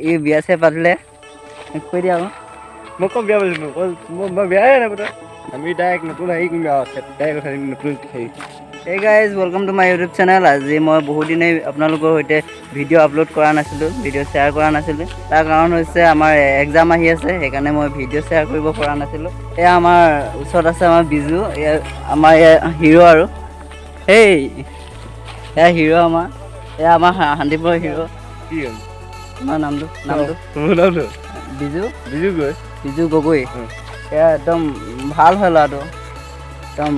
এই বিয়া চিয়া পাতিলে কৈ দিয়া আকৌ মই কম বিয়া পাতিলো মই বিয়াই নাই পতা আমি ডাইৰেক্ট নতুন হেৰি কৰিম আৰু ডাইৰেক্ট কথা নতুন হেৰি Hey guys, welcome to my YouTube channel. আজি মই বহুত দিনেই আপোনালোকৰ সৈতে ভিডিঅ' আপলোড কৰা নাছিলোঁ, ভিডিঅ' শ্বেয়াৰ কৰা নাছিলোঁ। তাৰ কাৰণ হৈছে আমাৰ এক্সাম আহি আছে, সেইকাৰণে মই ভিডিঅ' শ্বেয়াৰ কৰিব পৰা নাছিলোঁ। এয়া আমাৰ ওচৰত আছে আমাৰ বিজু, এয়া আমাৰ হিৰ' আৰু হেই এয়া হিৰ' আমাৰ, এয়া আমাৰ শান্তিপুৰৰ হিৰ'। কি হ'ল তোমাৰ নামটো বিজু গৈ বিজু গগৈ। এয়া একদম ভাল হয় ল'ৰাটো, একদম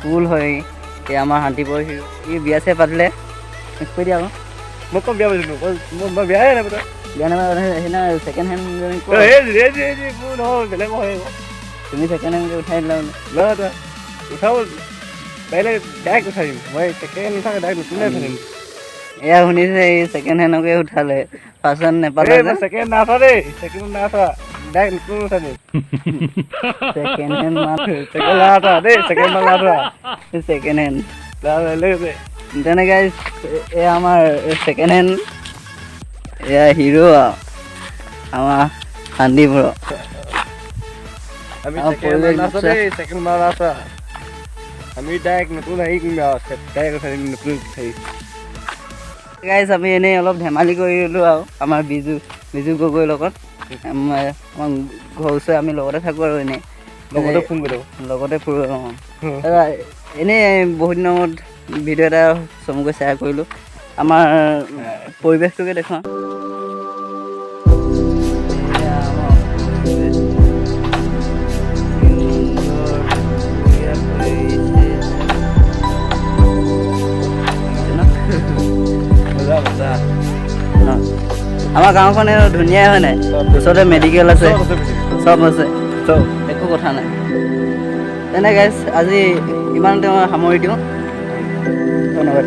কুল হয়। এয়া আমাৰ শান্তিপুৰৰ হিৰ'। ই বিয়া চিয়া পাতিলে কৈ দিয়া আকৌ মই কম বিয়া পাতিলো মই বিয়াই নাই পতা বিয়া নাপাতে সেইদিনা ছেকেণ্ড হেণ্ড বেলেগ হয় তুমি ছেকেণ্ড হেণ্ডকৈ উঠাই দিলা বোলে উঠাব পাৰিলে ডাইৰেক্ট উঠাই দিম মই ছেকেণ্ড উঠাই ডাইৰেক্ট নতুনে উঠাই দিম এয়া শুনিছে এই ছেকেণ্ড হেণ্ডকে উঠালে ফাৰ্ষ্ট হেণ্ড নেপালে যে ছেকেণ্ড নাথা দেই ছেকেণ্ড নাথা ডাইৰেক্ট নতুন উঠাই দিম ছেকেণ্ড হেণ্ড ছেকেণ্ড নাথা দেই ছেকেণ্ড নাথা ছেকেণ্ড হেণ্ড তেনে গাইজ এয়া আমাৰ ছেকেণ্ড হেণ্ড এয়া হিৰ' আমাৰ শান্তিপুৰৰ আমি ছেকেণ্ড নাথা আমি ডাইৰেক্ট নতুন হেৰি কৰিম আৰু ডাইৰেক্ট উঠাই দিম নতুন হেৰি গাইজ আমি এনেই অলপ ধেমালি কৰিলোঁ আৰু আমাৰ বিজু গগৈৰ লগত আমাৰ ঘৰ ওচৰে আমি লগতে থাকোঁ আৰু এনেই লগতে ফোন কৰি দিব লগতে ফুৰোঁ এনেই বহুত দিনৰ মূৰত ভিডিঅ' এটা চমুকৈ শ্বেয়াৰ কৰিলোঁ আমাৰ পৰিৱেশটোকে দেখুৱাওঁ আমাৰ গাঁওখন ধুনীয়াই হয় নাই ওচৰতে মেডিকেল আছে চব আছে একো কথা নাই তেনে গাইজ আজি ইমানতে মই সামৰি দিওঁ ধন্যবাদ।